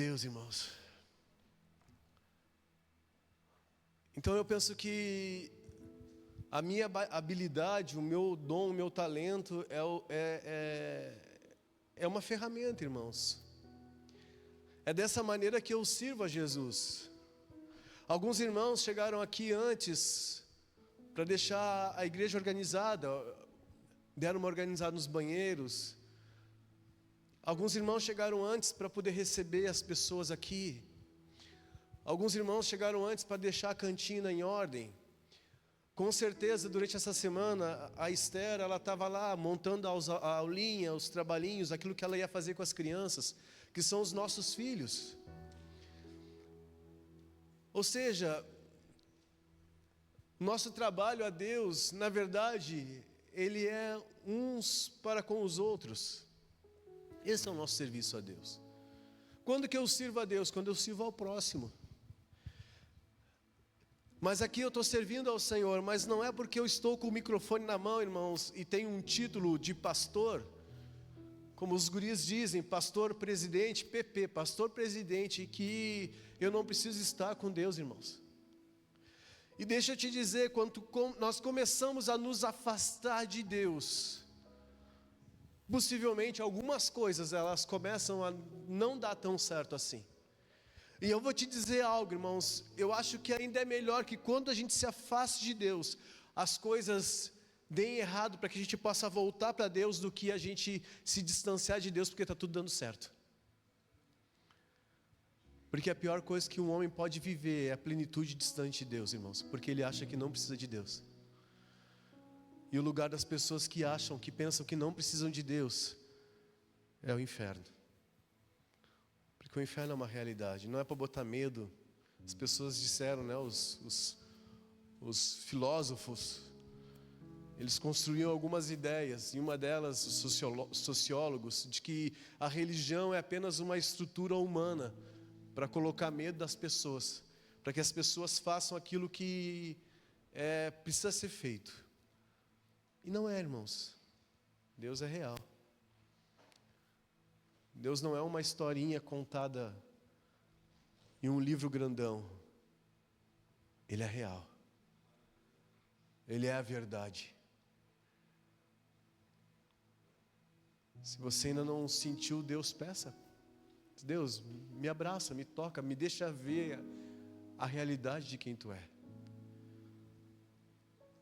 Deus, irmãos. Então eu penso que a minha habilidade, o meu dom, o meu talento é uma ferramenta, irmãos. É dessa maneira que eu sirvo a Jesus. Alguns irmãos chegaram aqui antes para deixar a igreja organizada, deram uma organizada nos banheiros. Alguns irmãos chegaram antes para poder receber as pessoas aqui. Alguns irmãos chegaram antes para deixar a cantina em ordem. Com certeza, durante essa semana, a Esther, ela estava lá montando a aulinha, os trabalhinhos, aquilo que ela ia fazer com as crianças, que são os nossos filhos. Ou seja, nosso trabalho a Deus, na verdade, ele é uns para com os outros. Esse é o nosso serviço a Deus. Quando que eu sirvo a Deus? Quando eu sirvo ao próximo. Mas aqui eu estou servindo ao Senhor, mas não é porque eu estou com o microfone na mão, irmãos, e tenho um título de pastor, como os guris dizem, pastor presidente, PP, pastor presidente, que eu não preciso estar com Deus, irmãos. E deixa eu te dizer, quando nós começamos a nos afastar de Deus, possivelmente algumas coisas elas começam a não dar tão certo assim. E eu vou te dizer algo, irmãos, eu acho que ainda é melhor que quando a gente se afaste de Deus, as coisas deem errado para que a gente possa voltar para Deus, do que a gente se distanciar de Deus porque está tudo dando certo. Porque a pior coisa que um homem pode viver é a plenitude distante de Deus, irmãos, porque ele acha que não precisa de Deus. E o lugar das pessoas que acham, que pensam que não precisam de Deus, é o inferno. Porque o inferno é uma realidade, não é para botar medo. As pessoas disseram, né, os filósofos, eles construíam algumas ideias, e uma delas, os sociólogos, de que a religião é apenas uma estrutura humana para colocar medo das pessoas, para que as pessoas façam aquilo que precisa ser feito. E não é, irmãos. Deus é real. Deus não é uma historinha contada em um livro grandão. Ele é real. Ele é a verdade. Se você ainda não sentiu Deus, peça. Deus, me abraça, me toca, me deixa ver a realidade de quem Tu é.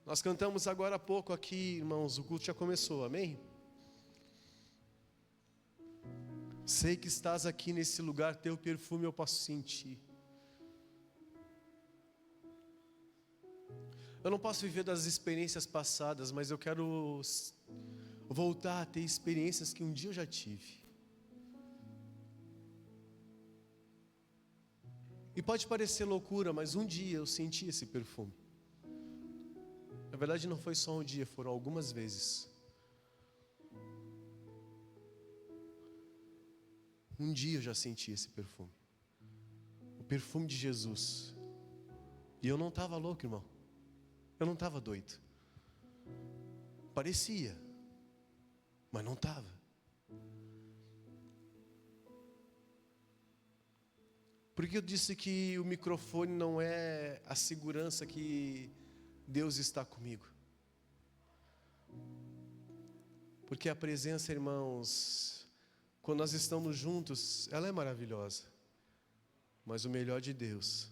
Nós cantamos agora há pouco aqui, irmãos, o culto já começou, amém? Sei que estás aqui nesse lugar, Teu perfume eu posso sentir. Eu não posso viver das experiências passadas, mas eu quero voltar a ter experiências que um dia eu já tive. E pode parecer loucura, mas um dia eu senti esse perfume. Na verdade não foi só um dia, foram algumas vezes. Um dia eu já senti esse perfume. O perfume de Jesus. E eu não estava louco, irmão. Eu não estava doido. Parecia, mas não estava. Por que eu disse que o microfone não é a segurança que Deus está comigo? Porque a presença, irmãos, quando nós estamos juntos, ela é maravilhosa. Mas o melhor de Deus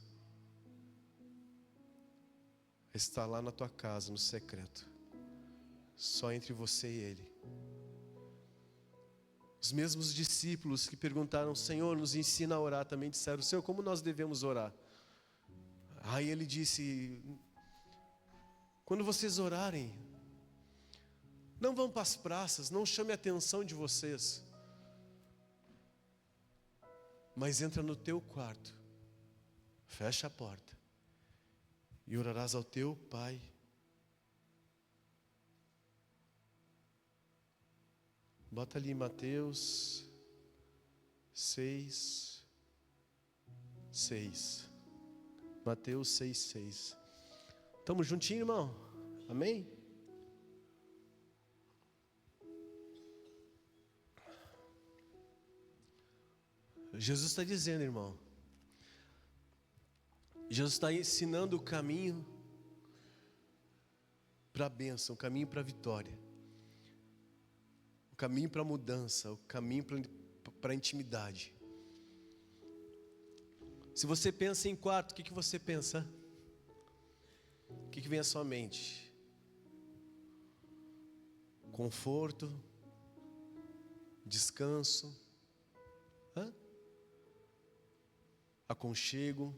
está lá na tua casa, no secreto, só entre você e Ele. Os mesmos discípulos que perguntaram, Senhor, nos ensina a orar, também disseram, Senhor, como nós devemos orar? Aí Ele disse, quando vocês orarem, não vão para as praças, não chame a atenção de vocês, mas entra no teu quarto, fecha a porta e orarás ao teu Pai. Bota ali Mateus 6, 6. Mateus 6, 6. Estamos juntinho, irmão? Amém? Jesus está dizendo, irmão, Jesus está ensinando o caminho para a bênção, o caminho para a vitória, o caminho para a mudança, o caminho para a intimidade. Se você pensa em quarto, o que você pensa? O que vem à sua mente? Conforto, descanso, aconchego,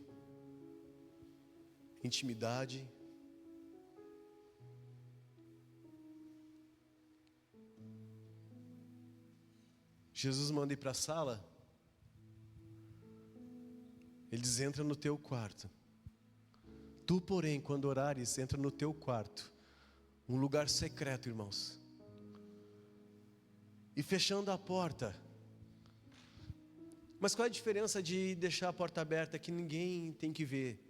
intimidade. Jesus manda ir para a sala. Ele diz: entra no teu quarto. Tu, porém, quando orares, entra no teu quarto, um lugar secreto, irmãos, e fechando a porta. Mas qual é a diferença de deixar a porta aberta que ninguém tem que ver?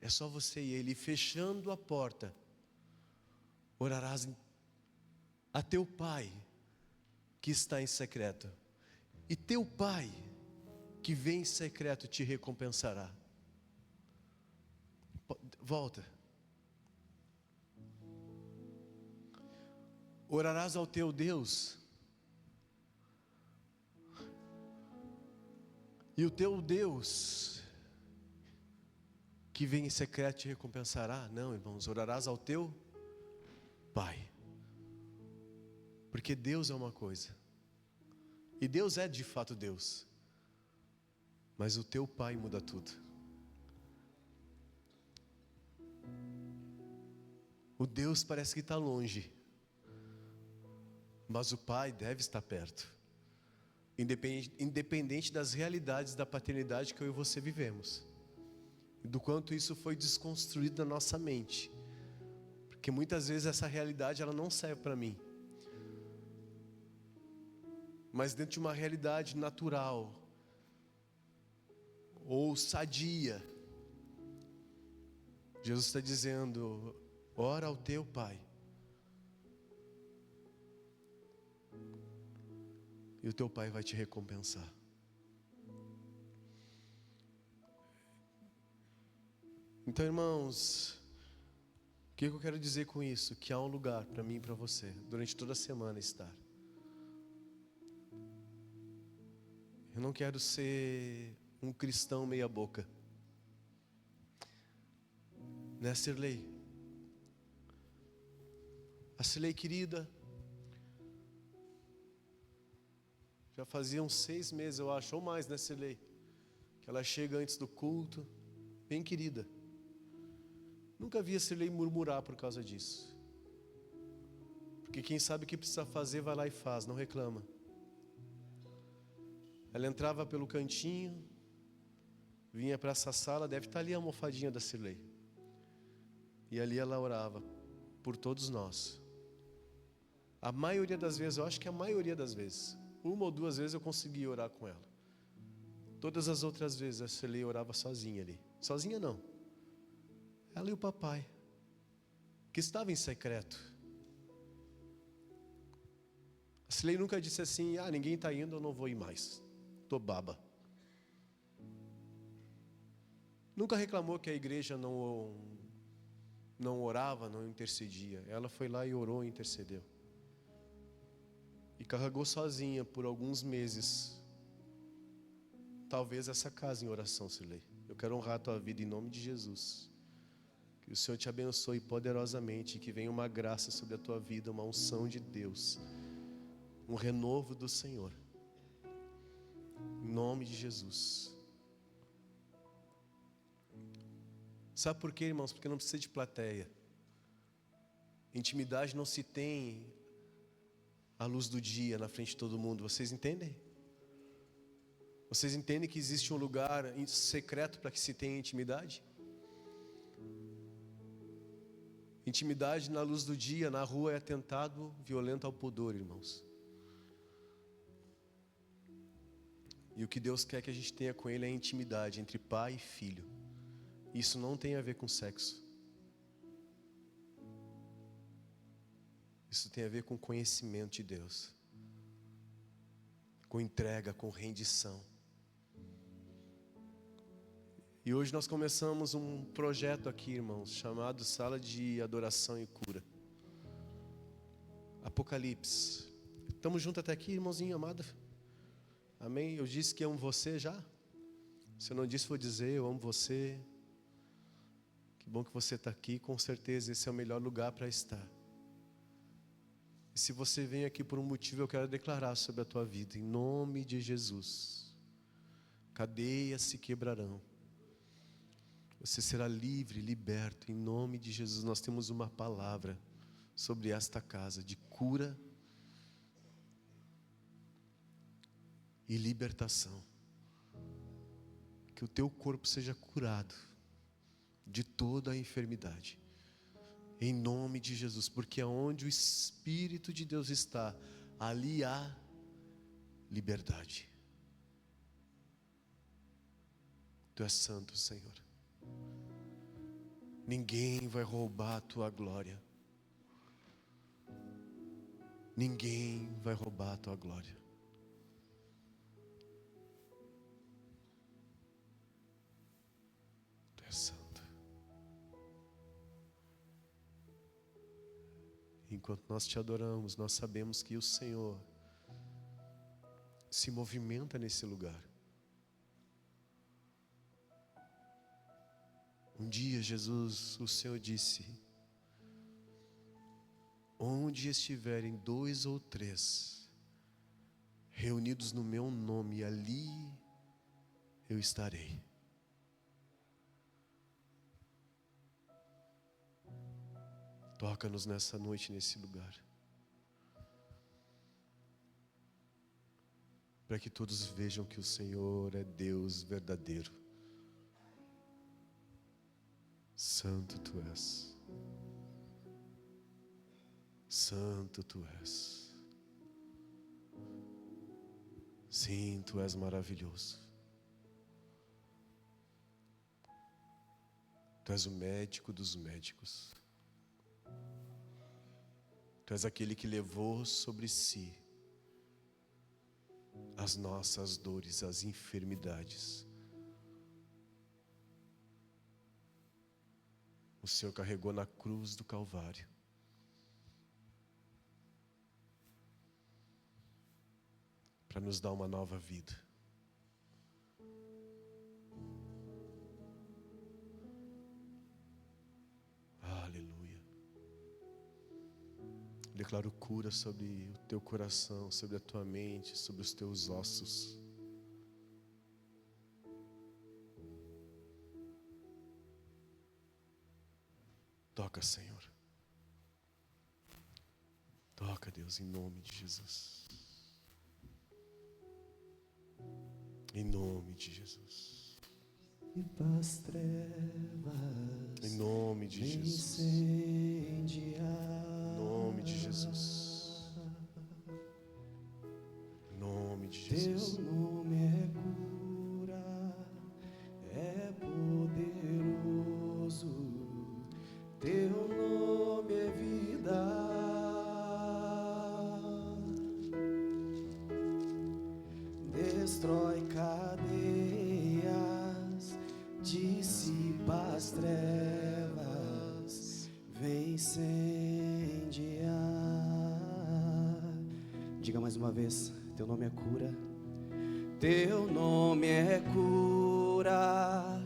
É só você e ele. E fechando a porta, orarás a teu Pai que está em secreto, e teu Pai que vem em secreto te recompensará. Volta. Orarás ao teu Deus, e o teu Deus que vem em secreto te recompensará. Não, irmãos, orarás ao teu Pai. Porque Deus é uma coisa, e Deus é de fato Deus, mas o teu Pai muda tudo. O Deus parece que está longe, mas o Pai deve estar perto, independente das realidades da paternidade que eu e você vivemos, e do quanto isso foi desconstruído na nossa mente, porque muitas vezes essa realidade ela não serve para mim, mas dentro de uma realidade natural ou sadia, Jesus está dizendo: ora ao teu Pai, e o teu Pai vai te recompensar. Então, irmãos, o que eu quero dizer com isso? Que há um lugar para mim e para você, durante toda a semana estar. Eu não quero ser um cristão meia boca, né, Sirlei? A Sirlei querida, já fazia uns 6 meses, eu acho, ou mais, né, Sirlei? Que ela chega antes do culto, bem querida. Nunca vi a Sirlei murmurar por causa disso. Porque quem sabe o que precisa fazer, vai lá e faz, não reclama. Ela entrava pelo cantinho, vinha para essa sala, deve estar ali a almofadinha da Sirlei. E ali ela orava por todos nós. A maioria das vezes, eu acho que a maioria das vezes, 1 ou 2 vezes eu consegui orar com ela. Todas as outras vezes a Sirlei orava sozinha ali. Sozinha não. Ela e o papai, que estava em secreto. A Sirlei nunca disse assim: ninguém está indo, eu não vou ir mais. Tô baba. Nunca reclamou que a igreja não orava, não intercedia. Ela foi lá e orou e intercedeu. E carregou sozinha por alguns meses, talvez essa casa em oração, Sirlei. Eu quero honrar a tua vida em nome de Jesus. Que o Senhor te abençoe poderosamente, que venha uma graça sobre a tua vida, uma unção de Deus, um renovo do Senhor. Em nome de Jesus. Sabe por quê, irmãos? Porque não precisa de plateia. Intimidade não se tem à luz do dia, na frente de todo mundo. Vocês entendem? Vocês entendem que existe um lugar secreto para que se tenha intimidade? Intimidade na luz do dia, na rua, é atentado violento ao pudor, irmãos. E o que Deus quer que a gente tenha com Ele é intimidade entre pai e filho. Isso não tem a ver com sexo. Isso tem a ver com conhecimento de Deus, com entrega, com rendição. E hoje nós começamos um projeto aqui, irmãos, chamado Sala de Adoração e Cura. Apocalipse. Estamos juntos até aqui, irmãozinho amado? Amém? Eu disse que amo você já? Se eu não disse, vou dizer, eu amo você. Que bom que você está aqui, com certeza esse é o melhor lugar para estar. E se você vem aqui por um motivo, eu quero declarar sobre a tua vida, em nome de Jesus. Cadeias se quebrarão. Você será livre, liberto, em nome de Jesus. Nós temos uma palavra sobre esta casa de cura e libertação. Que o teu corpo seja curado de toda a enfermidade, em nome de Jesus, porque aonde o Espírito de Deus está, ali há liberdade. Tu és santo, Senhor. Ninguém vai roubar a tua glória. Ninguém vai roubar a tua glória. Tu és santo. Enquanto nós te adoramos, nós sabemos que o Senhor se movimenta nesse lugar. Um dia, Jesus, o Senhor disse: onde estiverem 2 ou 3 reunidos no meu nome, ali eu estarei. Toca-nos nessa noite, nesse lugar, para que todos vejam que o Senhor é Deus verdadeiro. Santo tu és. Santo tu és. Sim, tu és maravilhoso. Tu és o médico dos médicos. Tu és aquele que levou sobre si as nossas dores, as enfermidades. O Senhor carregou na cruz do Calvário. Para nos dar uma nova vida. Aleluia. Declaro cura sobre o teu coração, sobre a tua mente, sobre os teus ossos. Toca, Senhor. Toca, Deus, em nome de Jesus. Em nome de Jesus. E as trevas em nome de Jesus. incendiar. Em nome de Jesus. Em nome de Jesus. Teu nome é cura, é poderoso. Teu nome é vida. Destrói cadeias, dissipa as trevas, vem incendiar. Diga mais uma vez: teu nome é cura. Teu nome é cura,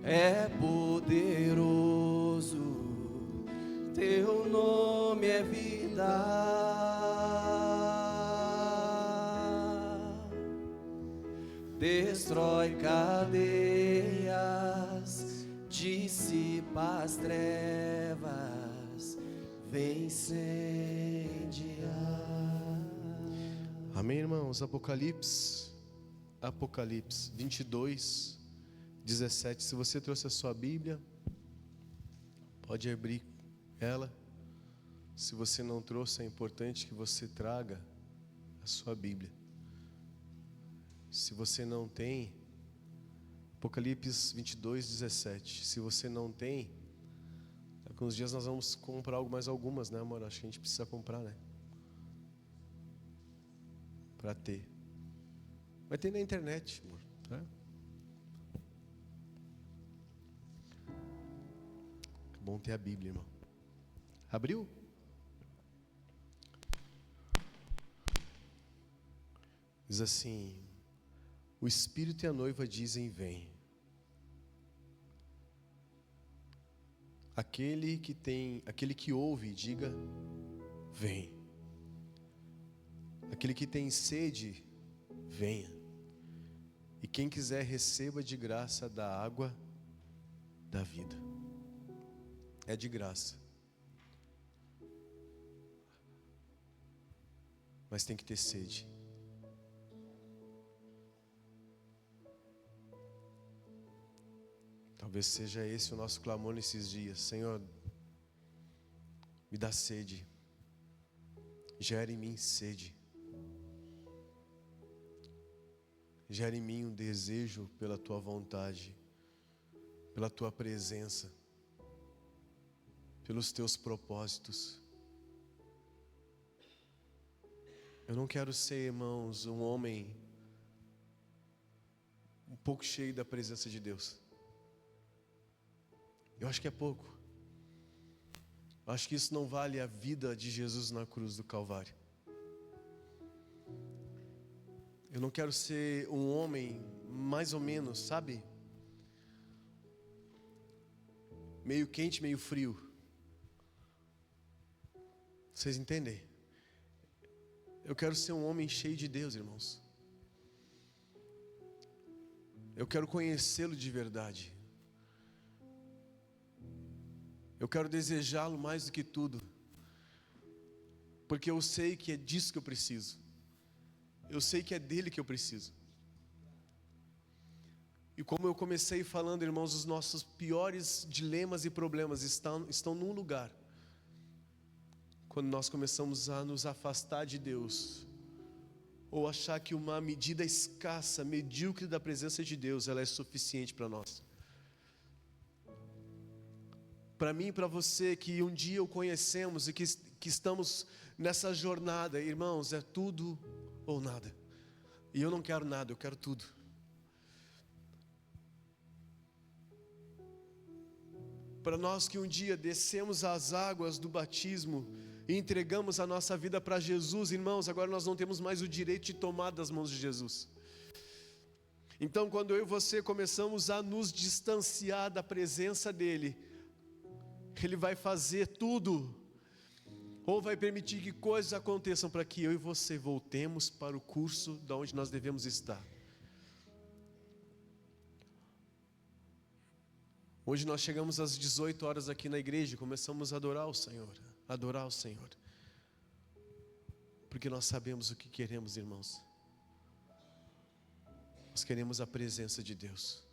é poderoso. Teu nome é vida. Destrói cadeias, dissipa as trevas, vem incendiar. Amém, irmãos? Apocalipse 22, 17. Se você trouxe a sua Bíblia, pode abrir ela. Se você não trouxe, é importante que você traga a sua Bíblia. Se você não tem, Apocalipse 22, 17. Se você não tem, daqui uns dias nós vamos comprar mais algumas, né, amor? Acho que a gente precisa comprar, né? Para ter. Vai ter na internet, amor, tá? bom ter a Bíblia, irmão. Abriu? Diz assim: o Espírito e a noiva dizem: vem. Aquele que ouve, diga: vem. Aquele que tem sede, venha. E quem quiser, receba de graça da água da vida. É de graça. Mas tem que ter sede. Talvez seja esse o nosso clamor nesses dias. Senhor, me dá sede. Gera em mim sede. Gera em mim um desejo pela Tua vontade, pela Tua presença, pelos Teus propósitos. Eu não quero ser, irmãos, um homem um pouco cheio da presença de Deus. Eu acho que é pouco. Eu acho que isso não vale a vida de Jesus na cruz do Calvário. Eu não quero ser um homem mais ou menos, sabe? Meio quente, meio frio. Vocês entendem? Eu quero ser um homem cheio de Deus, irmãos. Eu quero conhecê-lo de verdade. Eu quero desejá-lo mais do que tudo. Porque eu sei que é disso que eu preciso. Eu sei que é dele que eu preciso. E como eu comecei falando, irmãos, os nossos piores dilemas e problemas estão num lugar. Quando nós começamos a nos afastar de Deus, ou achar que uma medida escassa, medíocre da presença de Deus, ela é suficiente para nós. Para mim e para você que um dia o conhecemos e que estamos nessa jornada, irmãos, é tudo ou nada. E eu não quero nada, eu quero tudo. Para nós que um dia descemos as águas do batismo e entregamos a nossa vida para Jesus, irmãos, agora nós não temos mais o direito de tomar das mãos de Jesus. Então, quando eu e você começamos a nos distanciar da presença dEle, Ele vai fazer tudo, ou vai permitir que coisas aconteçam para que eu e você voltemos para o curso de onde nós devemos estar. Hoje nós chegamos às 18 horas aqui na igreja e começamos a adorar o Senhor. Adorar o Senhor. Porque nós sabemos o que queremos, irmãos. Nós queremos a presença de Deus.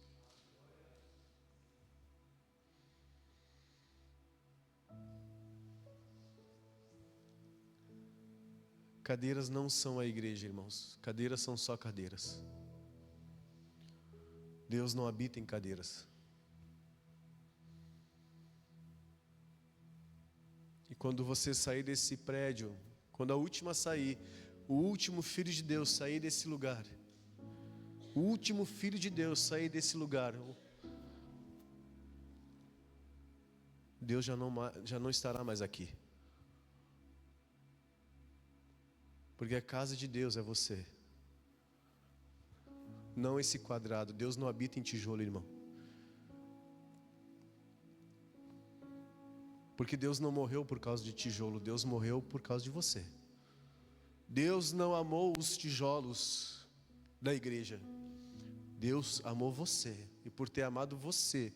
Cadeiras não são a igreja, irmãos. Cadeiras são só cadeiras. Deus não habita em cadeiras. E quando você sair desse prédio, quando a última sair, o último filho de Deus sair desse lugar, o último filho de Deus sair desse lugar, Deus já não estará mais aqui. Porque a casa de Deus é você, não esse quadrado. Deus não habita em tijolo, irmão. Porque Deus não morreu por causa de tijolo, Deus morreu por causa de você. Deus não amou os tijolos da igreja. Deus amou você. E por ter amado você,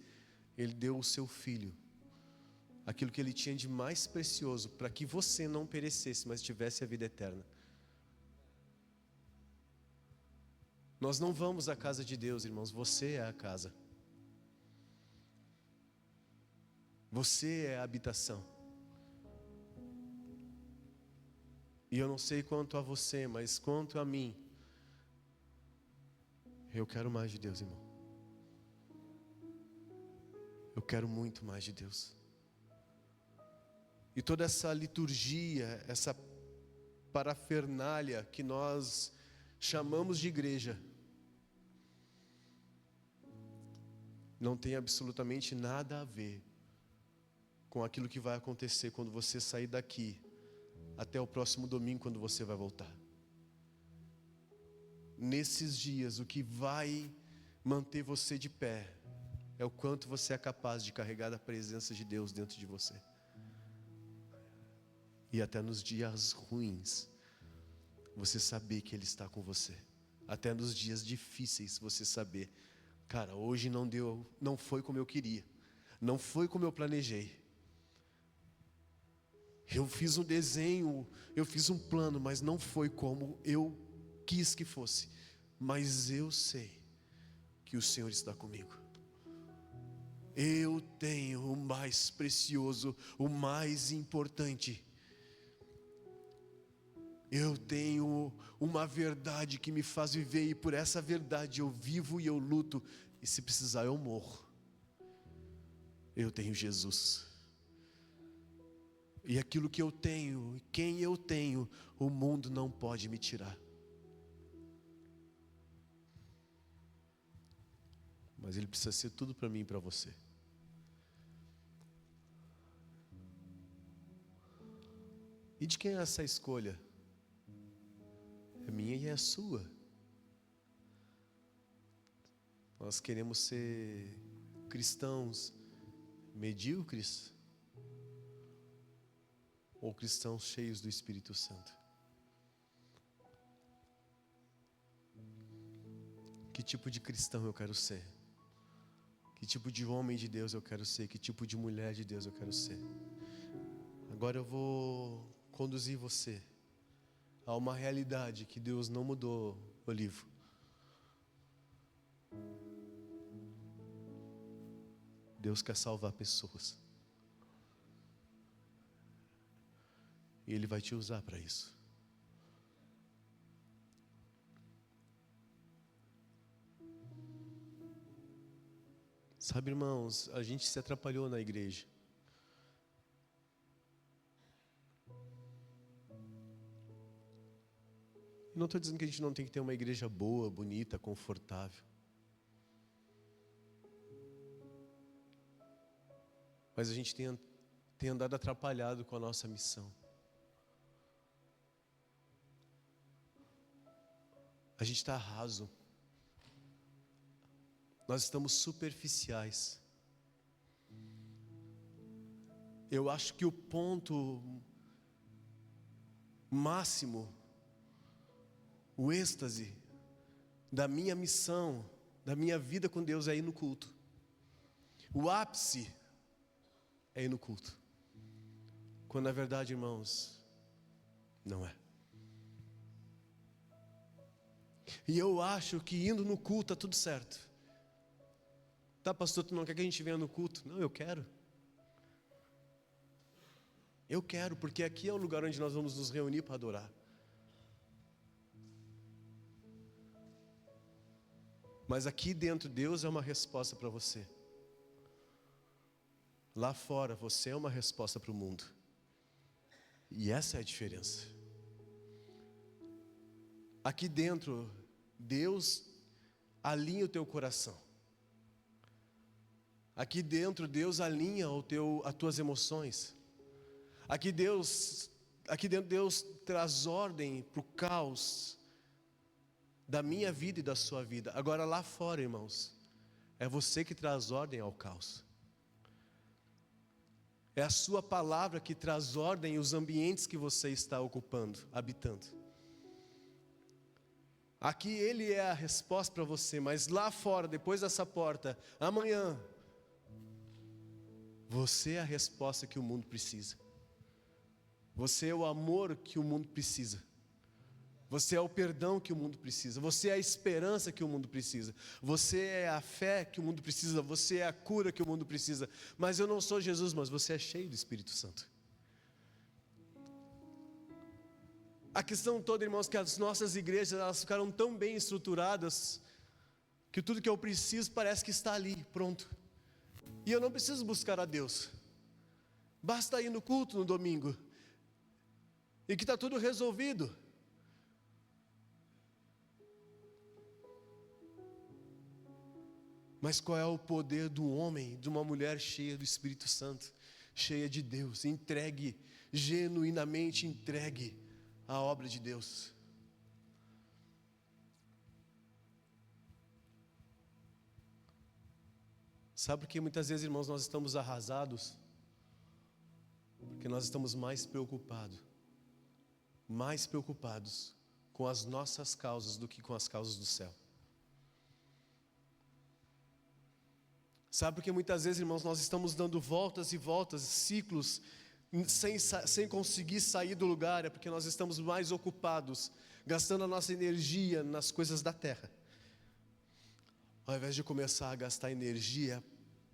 Ele deu o seu Filho. Aquilo que Ele tinha de mais precioso, para que você não perecesse, mas tivesse a vida eterna. Nós não vamos à casa de Deus, irmãos. Você é a casa. Você é a habitação. E eu não sei quanto a você, mas quanto a mim, eu quero mais de Deus, irmão. Eu quero muito mais de Deus. E toda essa liturgia, essa parafernália que nós chamamos de igreja, não tem absolutamente nada a ver com aquilo que vai acontecer quando você sair daqui até o próximo domingo, quando você vai voltar. Nesses dias, o que vai manter você de pé é o quanto você é capaz de carregar a presença de Deus dentro de você. E até nos dias ruins, você saber que Ele está com você. Até nos dias difíceis, você saber, cara, hoje não deu, não foi como eu queria, não foi como eu planejei. Eu fiz um desenho, eu fiz um plano, mas não foi como eu quis que fosse. Mas eu sei que o Senhor está comigo. Eu tenho o mais precioso, o mais importante. Eu tenho uma verdade que me faz viver, e por essa verdade eu vivo e eu luto, e se precisar eu morro. Eu tenho Jesus. E aquilo que eu tenho, quem eu tenho, o mundo não pode me tirar. Mas Ele precisa ser tudo para mim e para você. E de quem é essa escolha? É minha e é sua. Nós queremos ser cristãos medíocres ou cristãos cheios do Espírito Santo? Que tipo de cristão eu quero ser? Que tipo de homem de Deus eu quero ser? Que tipo de mulher de Deus eu quero ser? Agora eu vou conduzir você a uma realidade que Deus não mudou, Olivo. Deus quer salvar pessoas. E Ele vai te usar para isso. Sabe, irmãos, a gente se atrapalhou na igreja. E não estou dizendo que a gente não tem que ter uma igreja boa, bonita, confortável. Mas a gente tem andado atrapalhado com a nossa missão. A gente está raso. Nós estamos superficiais. Eu acho que o ponto máximo, o êxtase da minha missão, da minha vida com Deus é ir no culto. O ápice é ir no culto. Quando na verdade, irmãos, não é. E eu acho que indo no culto está tudo certo. Tá, pastor, tu não quer que a gente venha no culto? Não, eu quero. Eu quero, porque aqui é o lugar onde nós vamos nos reunir para adorar. Mas aqui dentro, Deus é uma resposta para você. Lá fora, você é uma resposta para o mundo. E essa é a diferença. Aqui dentro, Deus alinha o teu coração. Aqui dentro, Deus alinha as tuas emoções. Aqui dentro, Deus traz ordem para o caos da minha vida e da sua vida. Agora lá fora, irmãos, é você que traz ordem ao caos. É a sua palavra que traz ordem aos ambientes que você está ocupando, habitando. Aqui Ele é a resposta para você, mas lá fora, depois dessa porta, amanhã, você é a resposta que o mundo precisa. Você é o amor que o mundo precisa. Você é o perdão que o mundo precisa. Você é a esperança que o mundo precisa. Você é a fé que o mundo precisa. Você é a cura que o mundo precisa. Mas eu não sou Jesus, mas você é cheio do Espírito Santo. A questão toda, irmãos, que as nossas igrejas, elas ficaram tão bem estruturadas, que tudo que eu preciso parece que está ali, pronto. E eu não preciso buscar a Deus. Basta ir no culto no domingo. E que está tudo resolvido. Mas qual é o poder do homem, de uma mulher cheia do Espírito Santo? cheia de Deus, entregue, genuinamente entregue à obra de Deus. Sabe por que muitas vezes, irmãos, nós estamos arrasados? Porque nós estamos mais preocupados com as nossas causas do que com as causas do céu. Sabe por que muitas vezes, irmãos, nós estamos dando voltas e voltas, ciclos, sem conseguir sair do lugar? É porque nós estamos mais ocupados, gastando a nossa energia nas coisas da terra, ao invés de começar a gastar energia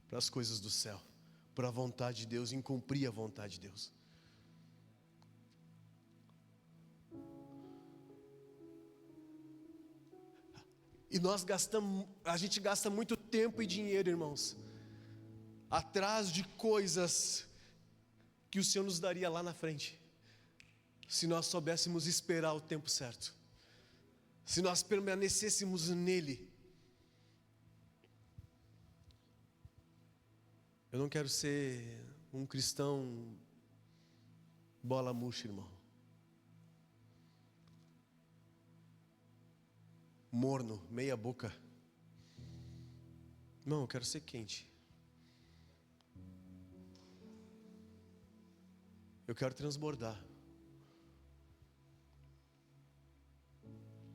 para as coisas do céu, para a vontade de Deus, em cumprir a vontade de Deus. E a gente gasta muito tempo e dinheiro, irmãos, atrás de coisas que o Senhor nos daria lá na frente, se nós soubéssemos esperar o tempo certo, se nós permanecêssemos nele. Eu não quero ser um cristão bola murcha, irmão. Morno, meia boca. Não, eu quero ser quente. Eu quero transbordar.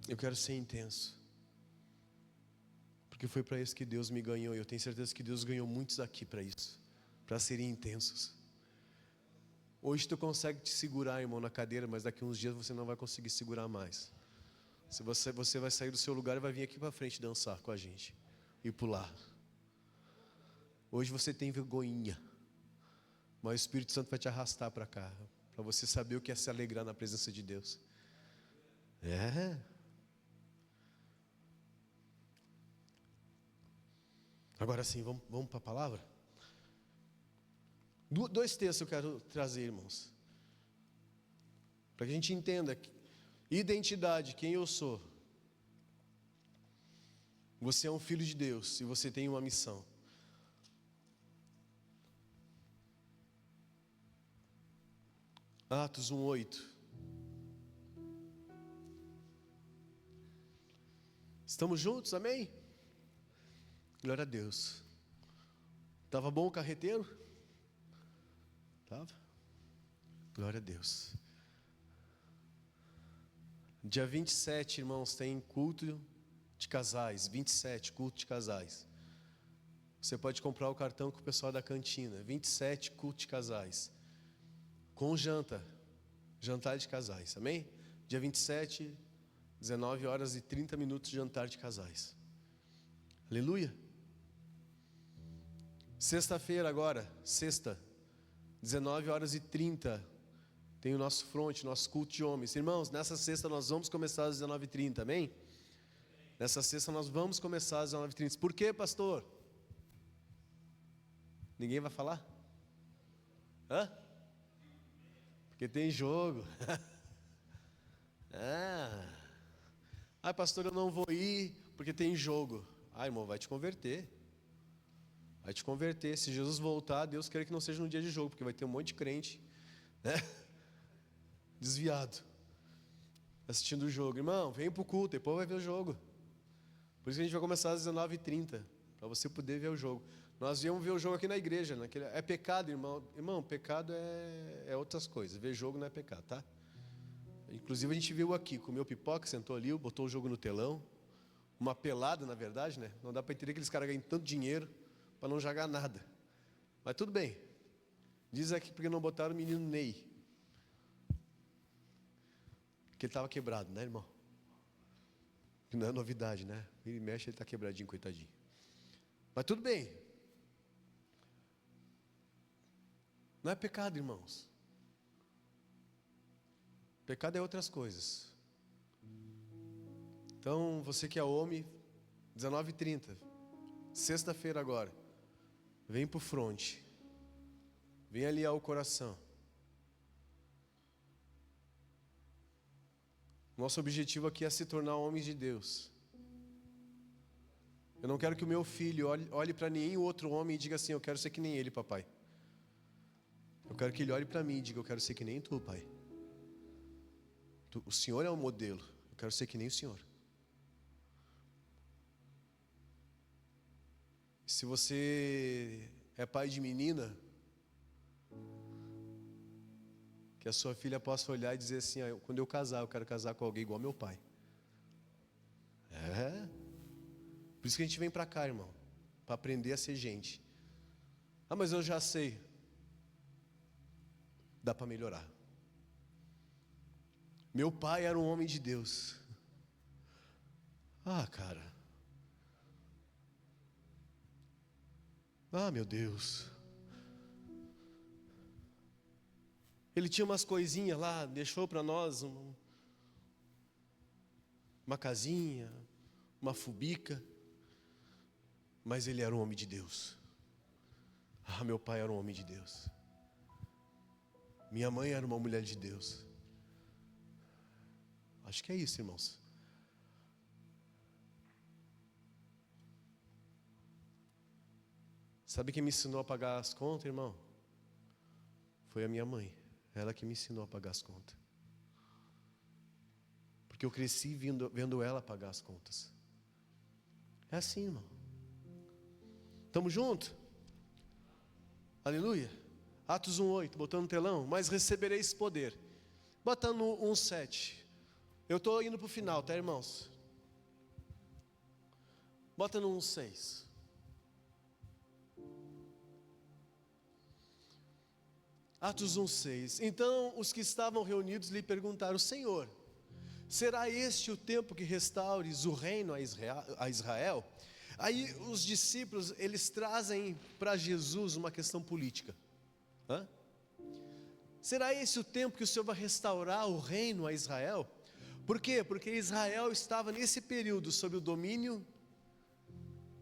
Eu quero ser intenso. Porque foi para isso que Deus me ganhou. E eu tenho certeza que Deus ganhou muitos aqui para isso, para serem intensos. Hoje tu consegue te segurar, irmão, na cadeira, mas daqui a uns dias você não vai conseguir segurar mais. Se você vai sair do seu lugar e vai vir aqui para frente dançar com a gente e pular. Hoje você tem vergonhinha, mas o Espírito Santo vai te arrastar para cá, para você saber o que é se alegrar na presença de Deus. Agora sim, vamos para a palavra? Dois textos eu quero trazer, irmãos, para que a gente entenda identidade, quem eu sou. Você é um filho de Deus e você tem uma missão. Atos 1:8. Estamos juntos, amém? Glória a Deus. Estava bom o carreteiro? Estava? Glória a Deus. Dia 27, irmãos, tem culto de casais. 27, culto de casais. Você pode comprar o cartão com o pessoal da cantina. 27, culto de casais. Com jantar de casais, amém? Dia 27, 19 horas e 30 minutos de jantar de casais. Aleluia. Sexta-feira agora, 19 horas e 30, tem o nosso front, nosso culto de homens. Irmãos, nessa sexta nós vamos começar às 19h30, amém? Nessa sexta nós vamos começar às 19h30. Por quê, pastor? Ninguém vai falar? Porque tem jogo. Pastor, eu não vou ir porque tem jogo. Irmão, vai te converter. Vai te converter. Se Jesus voltar, Deus quer que não seja no dia de jogo, porque vai ter um monte de crente, né? Desviado, assistindo o jogo. Irmão, vem pro culto, depois vai ver o jogo. Por isso que a gente vai começar às 19h30, para você poder ver o jogo. Nós viemos ver o jogo aqui na igreja. É pecado, irmão. Irmão, pecado é outras coisas. Ver jogo não é pecado, tá? Inclusive a gente veio aqui, comeu pipoca, sentou ali, botou o jogo no telão. Uma pelada, na verdade, né? Não dá para entender que eles caras ganham tanto dinheiro para não jogar nada. Mas tudo bem. Diz aqui porque não botaram o menino Ney. Porque ele estava quebrado, né, irmão? Que não é novidade, né? Ele mexe, ele está quebradinho, coitadinho. Mas tudo bem. Não é pecado, irmãos. Pecado é outras coisas. Então, você que é homem, 19h30, sexta-feira agora, vem para o front. Vem aliar o coração. Nosso objetivo aqui é se tornar homens de Deus. Eu não quero que o meu filho olhe para nenhum outro homem e diga assim: eu quero ser que nem ele, papai. Eu quero que ele olhe para mim e diga: eu quero ser que nem tu, pai. O Senhor é o modelo, eu quero ser que nem o Senhor. Se você é pai de menina, que a sua filha possa olhar e dizer assim: quando eu casar, eu quero casar com alguém igual meu pai. Por isso que a gente vem para cá, irmão, para aprender a ser gente. Mas eu já sei. Dá para melhorar. Meu pai era um homem de Deus. Cara. Meu Deus. Ele tinha umas coisinhas lá, deixou para nós uma casinha, uma fubica, mas ele era um homem de Deus. Meu pai era um homem de Deus. Minha mãe era uma mulher de Deus. Acho que é isso, irmãos. Sabe quem me ensinou a pagar as contas, irmão? Foi a minha mãe. Ela que me ensinou a pagar as contas. Porque eu cresci vendo ela pagar as contas. É assim, irmão. Estamos juntos? Aleluia. Atos 1:8, botando no telão. Mas recebereis poder. Botando no 1:7. Eu estou indo para o final, tá, irmãos? Bota no 1:6. Atos 1:6. Então os que estavam reunidos lhe perguntaram: Senhor, será este o tempo que restaures o reino a Israel? Aí os discípulos, eles trazem para Jesus uma questão política. Será esse o tempo que o Senhor vai restaurar o reino a Israel? Por quê? Porque Israel estava nesse período sob o domínio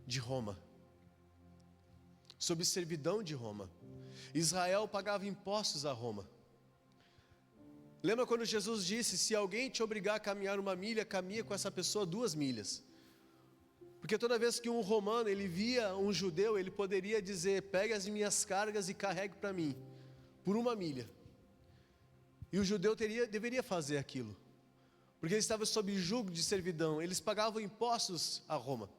de Roma, sob servidão de Roma. Israel pagava impostos a Roma. Lembra quando Jesus disse: se alguém te obrigar a caminhar 1 milha, caminha com essa pessoa 2 milhas. Porque toda vez que um romano ele via um judeu, ele poderia dizer: pegue as minhas cargas e carregue para mim, por 1 milha. E o judeu deveria fazer aquilo, porque ele estava sob jugo de servidão. Eles pagavam impostos a Roma.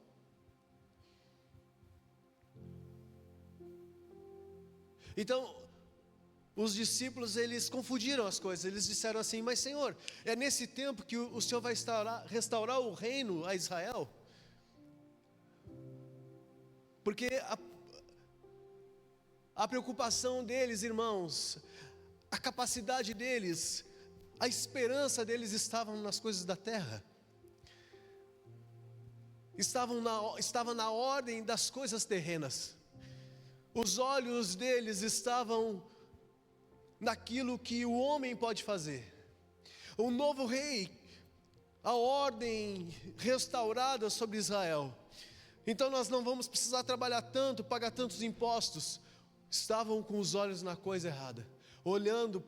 Então, os discípulos, eles confundiram as coisas. Eles disseram assim: mas Senhor, é nesse tempo que o Senhor vai restaurar o reino a Israel? Porque a preocupação deles, irmãos, a capacidade deles, a esperança deles estavam nas coisas da terra. Estava na ordem das coisas terrenas. Os olhos deles estavam naquilo que o homem pode fazer. Um novo rei, a ordem restaurada sobre Israel. Então nós não vamos precisar trabalhar tanto, pagar tantos impostos. Estavam com os olhos na coisa errada, olhando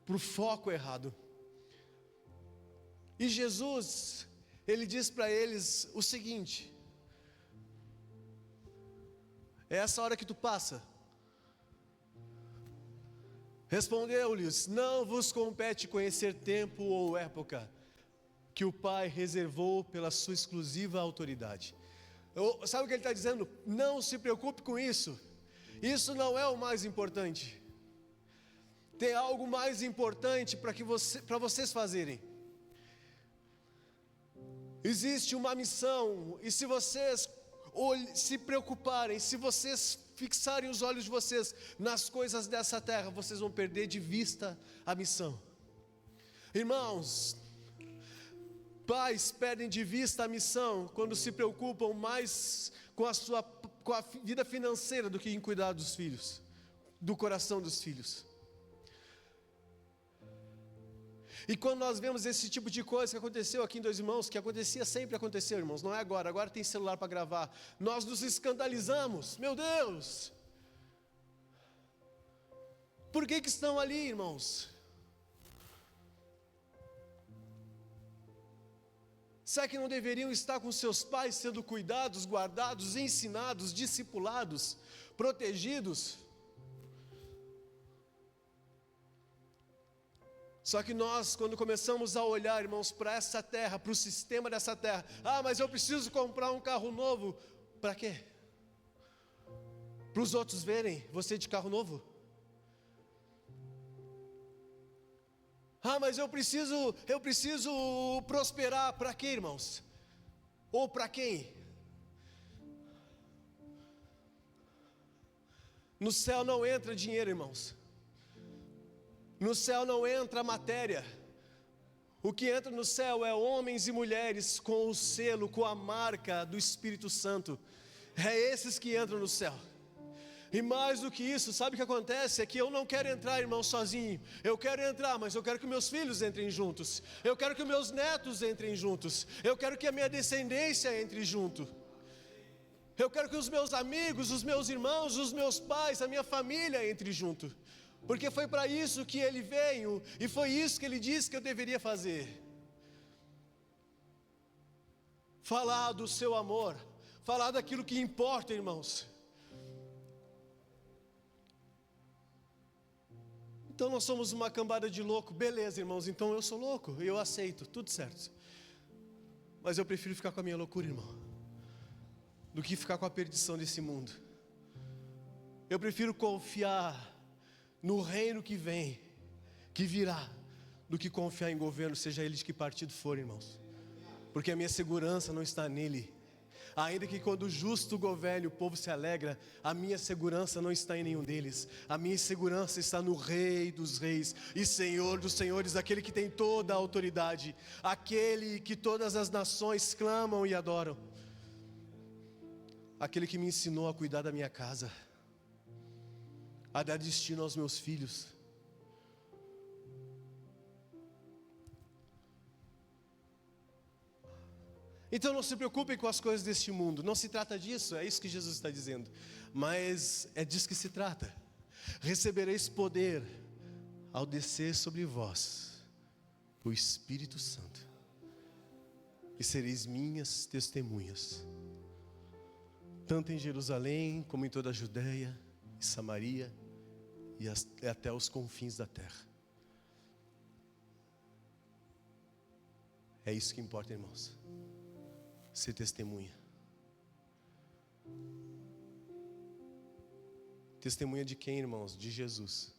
para o foco errado. E Jesus, ele diz para eles o seguinte: é essa hora que tu passa. Respondeu-lhes: não vos compete conhecer tempo ou época que o Pai reservou pela sua exclusiva autoridade. Sabe o que ele está dizendo? Não se preocupe com isso. Isso não é o mais importante. Tem algo mais importante para vocês fazerem. Existe uma missão, e se vocês se preocuparem, se vocês fixarem os olhos de vocês nas coisas dessa terra, vocês vão perder de vista a missão. Irmãos, pais perdem de vista a missão quando se preocupam mais com a vida financeira do que em cuidar dos filhos, do coração dos filhos. E quando nós vemos esse tipo de coisa que aconteceu aqui em Dois Irmãos, que sempre aconteceu, irmãos, não é agora tem celular para gravar, nós nos escandalizamos. Meu Deus, por que estão ali, irmãos? Será que não deveriam estar com seus pais, sendo cuidados, guardados, ensinados, discipulados, protegidos? Só que nós, quando começamos a olhar, irmãos, para essa terra, para o sistema dessa terra, mas eu preciso comprar um carro novo, para quê? Para os outros verem você de carro novo? Mas eu preciso prosperar, para quê, irmãos? Ou para quem? No céu não entra dinheiro, irmãos. No céu não entra matéria. O que entra no céu é homens e mulheres com o selo, com a marca do Espírito Santo. É esses que entram no céu. E mais do que isso, sabe o que acontece? É que eu não quero entrar, irmão, sozinho. Eu quero entrar, mas eu quero que meus filhos entrem juntos. Eu quero que meus netos entrem juntos. Eu quero que a minha descendência entre junto. Eu quero que os meus amigos, os meus irmãos, os meus pais, a minha família entre junto. Porque foi para isso que ele veio e foi isso que ele disse que eu deveria fazer. Falar do seu amor, falar daquilo que importa, irmãos. Então nós somos uma cambada de louco, beleza, irmãos, então eu sou louco, eu aceito, tudo certo. Mas eu prefiro ficar com a minha loucura, irmão, do que ficar com a perdição desse mundo. Eu prefiro confiar no reino que vem, que virá, do que confiar em governo, seja ele de que partido for, irmãos. Porque a minha segurança não está nele. Ainda que quando o justo governe, o povo se alegra, a minha segurança não está em nenhum deles. A minha segurança está no Rei dos Reis e Senhor dos Senhores, aquele que tem toda a autoridade, aquele que todas as nações clamam e adoram, aquele que me ensinou a cuidar da minha casa, a dar destino aos meus filhos. Então não se preocupem com as coisas deste mundo, não se trata disso, é isso que Jesus está dizendo. Mas é disso que se trata. Recebereis poder ao descer sobre vós o Espírito Santo, e sereis minhas testemunhas, tanto em Jerusalém, como em toda a Judéia e Samaria, e até os confins da terra. É isso que importa, irmãos. Ser testemunha. Testemunha de quem, irmãos? De Jesus.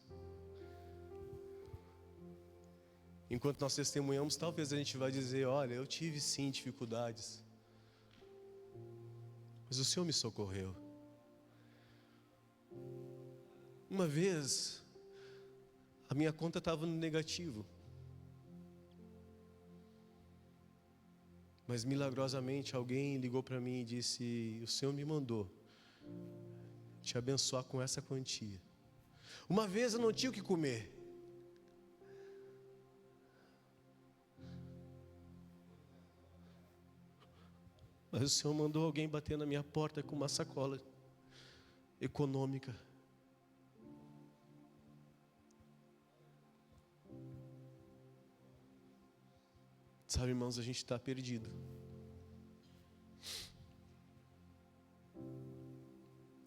Enquanto nós testemunhamos, talvez a gente vai dizer: olha, eu tive sim dificuldades, mas o Senhor me socorreu. Uma vez, a minha conta estava no negativo, mas milagrosamente alguém ligou para mim e disse: o Senhor me mandou te abençoar com essa quantia. Uma vez eu não tinha o que comer, mas o Senhor mandou alguém bater na minha porta com uma sacola econômica. Sabe, irmãos, a gente está perdido.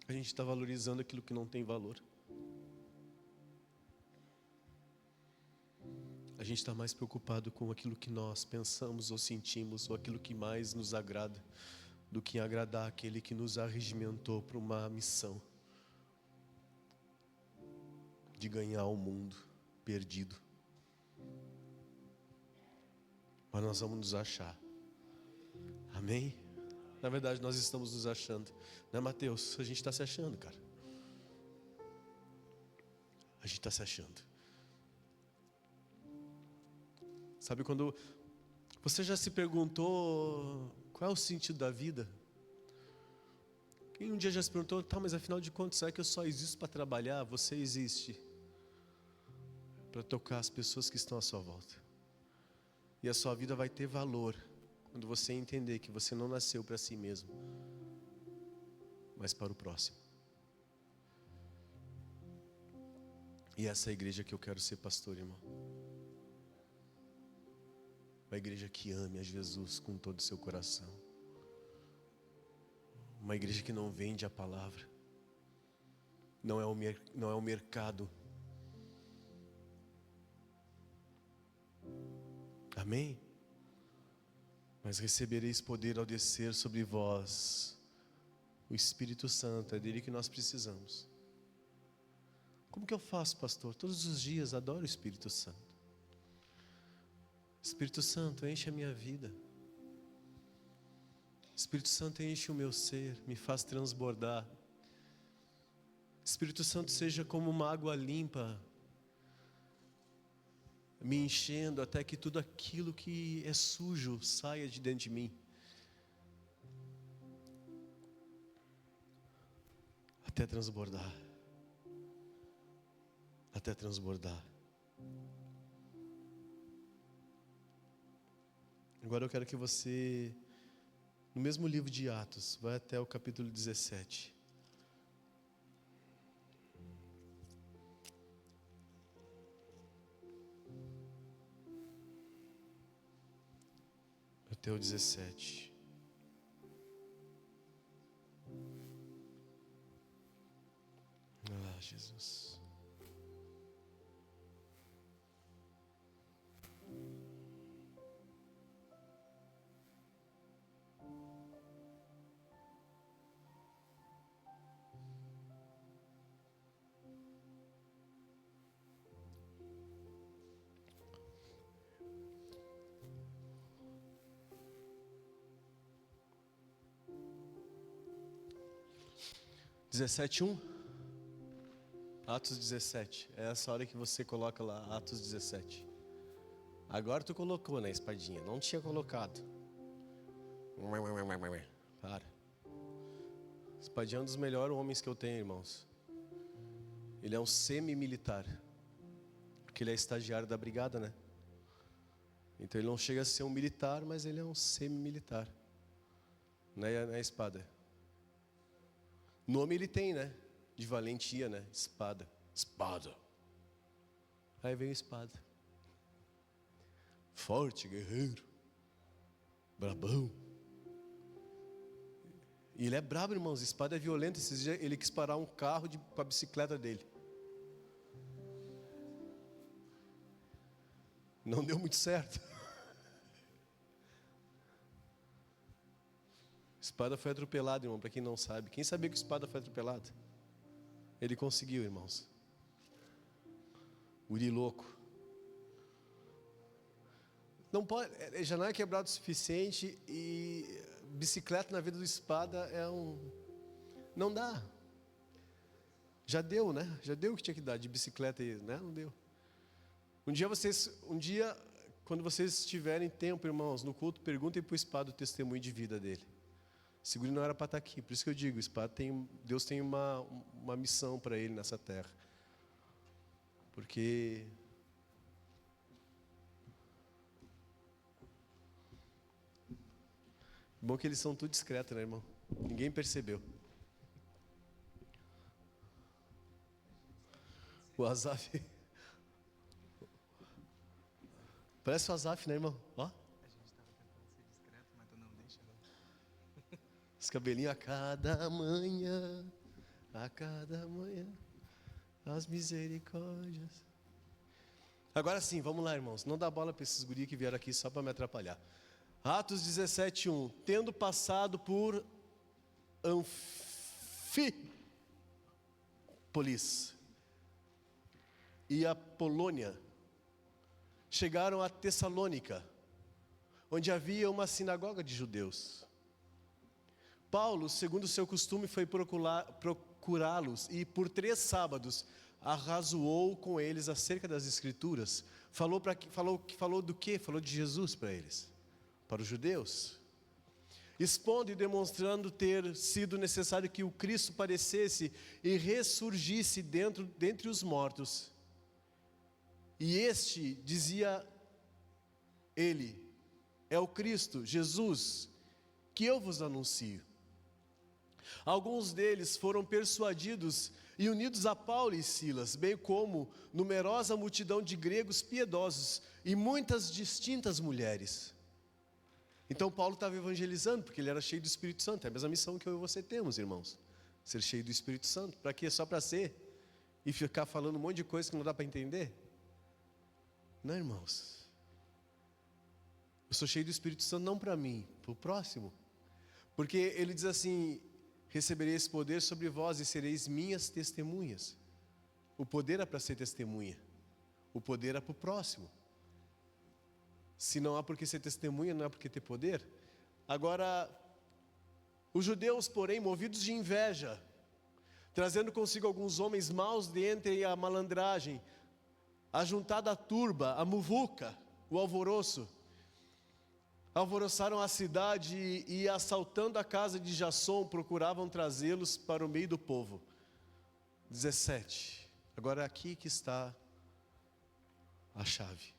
A gente está valorizando aquilo que não tem valor. A gente está mais preocupado com aquilo que nós pensamos ou sentimos, ou aquilo que mais nos agrada, do que em agradar aquele que nos arregimentou para uma missão de ganhar o mundo perdido. Mas nós vamos nos achar. Amém? Na verdade, nós estamos nos achando. Né, Mateus? A gente está se achando, cara. A gente está se achando. Sabe quando você já se perguntou qual é o sentido da vida? Quem um dia já se perguntou: tá, mas afinal de contas, será que eu só existo para trabalhar? Você existe para tocar as pessoas que estão à sua volta. E a sua vida vai ter valor quando você entender que você não nasceu para si mesmo, mas para o próximo. E essa é a igreja que eu quero ser pastor, irmão. Uma igreja que ame a Jesus com todo o seu coração. Uma igreja que não vende a palavra. Não é o mercado. Amém? Mas recebereis poder ao descer sobre vós o Espírito Santo, é dele que nós precisamos. Como que eu faço, pastor? Todos os dias adoro o Espírito Santo. Espírito Santo, enche a minha vida. Espírito Santo, enche o meu ser, me faz transbordar. Espírito Santo, seja como uma água limpa, me enchendo até que tudo aquilo que é sujo saia de dentro de mim. Até transbordar. Até transbordar. Agora eu quero que você, no mesmo livro de Atos, vai até o capítulo 17. Até o 17. Ah, Jesus. Dezessete, 1. Atos 17. É essa hora que você coloca lá, Atos 17. Agora tu colocou, né, espadinha? Não tinha colocado. Para. Espadinha é um dos melhores homens que eu tenho, irmãos. Ele é um semi-militar. Porque ele é estagiário da brigada, né? Então ele não chega a ser um militar, mas ele é um semi-militar. Não é a espada. Nome ele tem, né? De valentia, né? Espada. Espada. Aí vem a espada. Forte, guerreiro. Brabão. E ele é brabo, irmãos. Espada é violenta. Esses dias ele quis parar um carro com a bicicleta dele. Não deu muito certo. Espada foi atropelado, irmão, para quem não sabe. Quem sabia que Espada foi atropelado? Ele conseguiu, irmãos. Guri louco. Não pode, já não é quebrado o suficiente e bicicleta na vida do Espada é não dá. Já deu, né? Já deu o que tinha que dar de bicicleta, né? Não deu. Um dia, quando vocês tiverem tempo, irmãos, no culto, perguntem para o Espada o testemunho de vida dele. Seguro não era para estar aqui, por isso que eu digo, Deus tem uma missão para ele nessa terra. Porque bom que eles são tudo discretos, né, irmão? Ninguém percebeu. O Azaf. Parece o Azaf, né, irmão? Ó. A gente estava tentando ser discreto, mas tu não deixa, né? Os cabelinhos a cada manhã, as misericórdias. Agora sim, vamos lá, irmãos. Não dá bola para esses guris que vieram aqui só para me atrapalhar. Atos 17, 1. Tendo passado por Anfípolis e a Polônia, chegaram a Tessalônica, onde havia uma sinagoga de judeus. Paulo, segundo o seu costume, foi procurá-los e por 3 sábados arrazoou com eles acerca das Escrituras. Falou do quê? Falou de Jesus para eles, para os judeus. Expondo e demonstrando ter sido necessário que o Cristo padecesse e ressurgisse dentre os mortos. E este, dizia ele, é o Cristo, Jesus, que eu vos anuncio. Alguns deles foram persuadidos e unidos a Paulo e Silas, bem como numerosa multidão de gregos piedosos e muitas distintas mulheres. Então Paulo estava evangelizando, porque ele era cheio do Espírito Santo. É a mesma missão que eu e você temos, irmãos. Ser cheio do Espírito Santo. Para quê? Só para ser? E ficar falando um monte de coisa que não dá para entender? Não, irmãos. Eu sou cheio do Espírito Santo não para mim, para o próximo. Porque ele diz assim: recebereis poder sobre vós e sereis minhas testemunhas. O poder é para ser testemunha. O poder é para o próximo. Se não há por que ser testemunha, não há por que ter poder. Agora, os judeus, porém, movidos de inveja, trazendo consigo alguns homens maus dentre a malandragem, ajuntada a turba, a muvuca, o alvoroço, alvoroçaram a cidade e, assaltando a casa de Jasson, procuravam trazê-los para o meio do povo. 17. Agora é aqui que está a chave.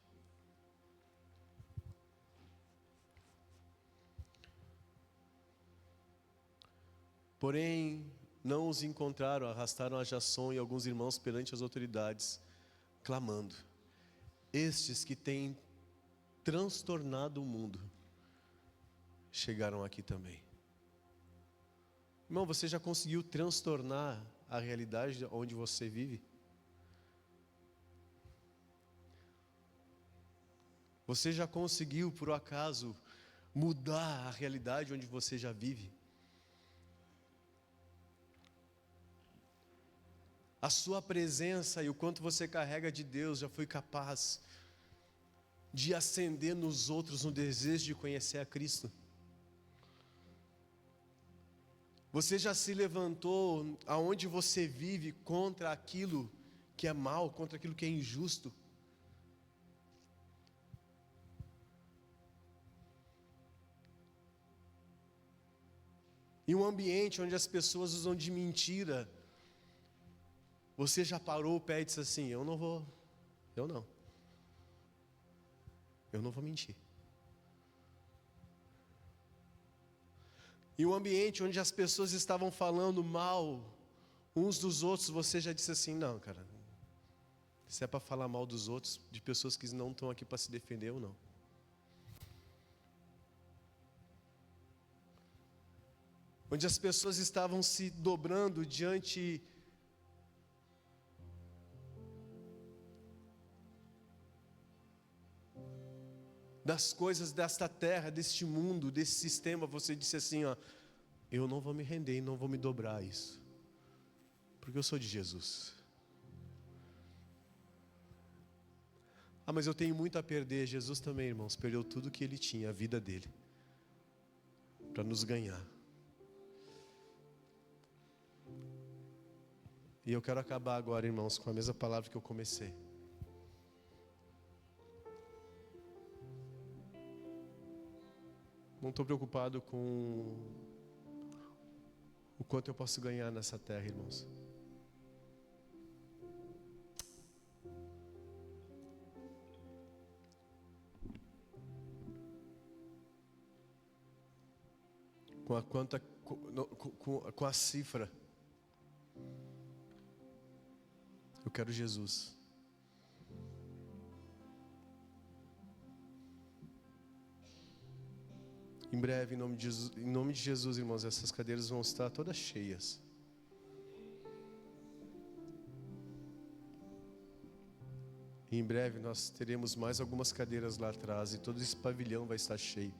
Porém, não os encontraram, arrastaram a Jasson e alguns irmãos perante as autoridades, clamando: estes que têm transtornado o mundo, chegaram aqui também. Irmão, você já conseguiu transtornar a realidade onde você vive? Você já conseguiu, por acaso, mudar a realidade onde você já vive? A sua presença e o quanto você carrega de Deus já foi capaz de acender nos outros um desejo de conhecer a Cristo? Você já se levantou aonde você vive contra aquilo que é mal, contra aquilo que é injusto? Em um ambiente onde as pessoas usam de mentira, você já parou o pé e disse assim: eu não vou mentir. Em um ambiente onde as pessoas estavam falando mal uns dos outros, você já disse assim: não, cara, se é para falar mal dos outros, de pessoas que não estão aqui para se defender, eu não. Onde as pessoas estavam se dobrando diante das coisas desta terra, deste mundo, desse sistema, você disse assim: ó, eu não vou me render e não vou me dobrar a isso, porque eu sou de Jesus. Ah, mas eu tenho muito a perder. Jesus também, irmãos, perdeu tudo que ele tinha, a vida dele, para nos ganhar. E eu quero acabar agora, irmãos, com a mesma palavra que eu comecei. Não estou preocupado com o quanto eu posso ganhar nessa terra, irmãos. Com a cifra. Eu quero Jesus. Em breve, em nome de Jesus, irmãos, essas cadeiras vão estar todas cheias. E em breve nós teremos mais algumas cadeiras lá atrás e todo esse pavilhão vai estar cheio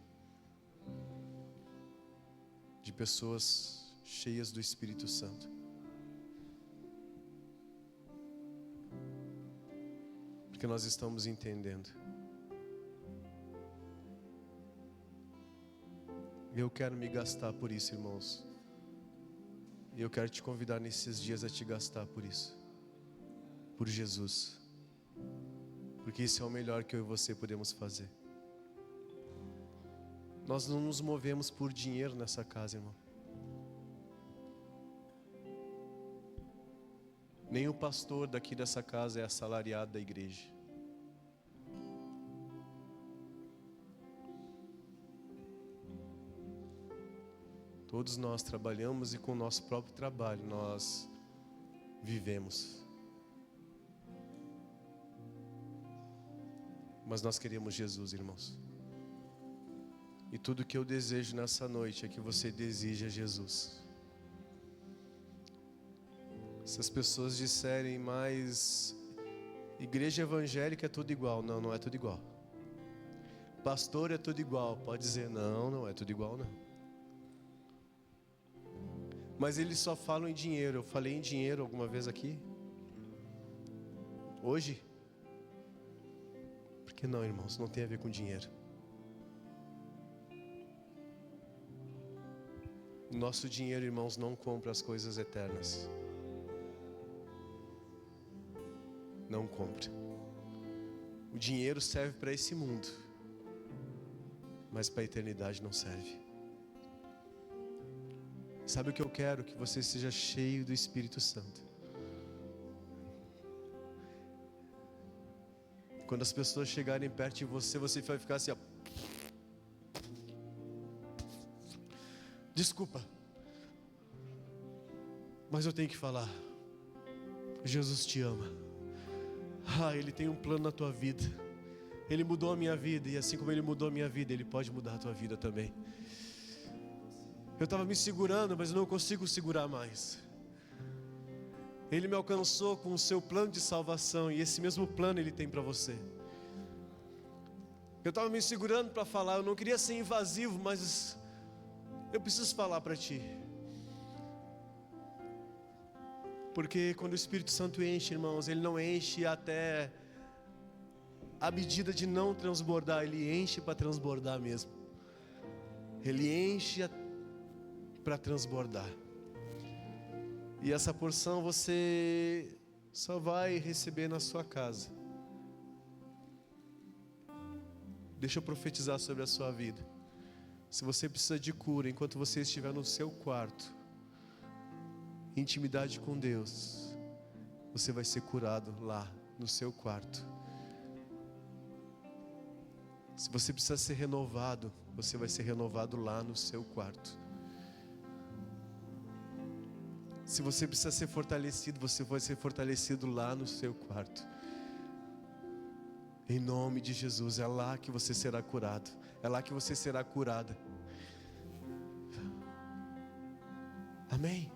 de pessoas cheias do Espírito Santo. Porque nós estamos entendendo. Eu quero me gastar por isso, irmãos. E eu quero te convidar nesses dias a te gastar por isso. Por Jesus. Porque isso é o melhor que eu e você podemos fazer. Nós não nos movemos por dinheiro nessa casa, irmão. Nem o pastor daqui dessa casa é assalariado da igreja. Todos nós trabalhamos e com o nosso próprio trabalho nós vivemos. Mas nós queremos Jesus, irmãos. E tudo que eu desejo nessa noite é que você deseje Jesus. Se as pessoas disserem, mas igreja evangélica é tudo igual. Não, não é tudo igual. Pastor, é tudo igual. Pode dizer, não, não é tudo igual não. Mas eles só falam em dinheiro. Eu falei em dinheiro alguma vez aqui? Hoje? Por que não, irmãos? Não tem a ver com dinheiro. Nosso dinheiro, irmãos, não compra as coisas eternas. Não compra. O dinheiro serve para esse mundo, mas para a eternidade não serve. Sabe o que eu quero? Que você seja cheio do Espírito Santo. Quando as pessoas chegarem perto de você, você vai ficar assim, ó. Desculpa, mas eu tenho que falar. Jesus te ama. Ele tem um plano na tua vida. Ele mudou a minha vida, e assim como Ele mudou a minha vida, Ele pode mudar a tua vida também. Eu estava me segurando, mas não consigo segurar mais. Ele me alcançou com o seu plano de salvação, e esse mesmo plano Ele tem para você. Eu estava me segurando para falar, eu não queria ser invasivo, mas eu preciso falar para ti. Porque quando o Espírito Santo enche, irmãos, Ele não enche até a medida de não transbordar, Ele enche para transbordar mesmo. Ele enche para transbordar. E essa porção você só vai receber na sua casa. Deixa eu profetizar sobre a sua vida. Se você precisa de cura, enquanto você estiver no seu quarto, intimidade com Deus, você vai ser curado lá no seu quarto. Se você precisa ser renovado, você vai ser renovado lá no seu quarto. Se você precisa ser fortalecido, você vai ser fortalecido lá no seu quarto. Em nome de Jesus, é lá que você será curado. É lá que você será curada. Amém?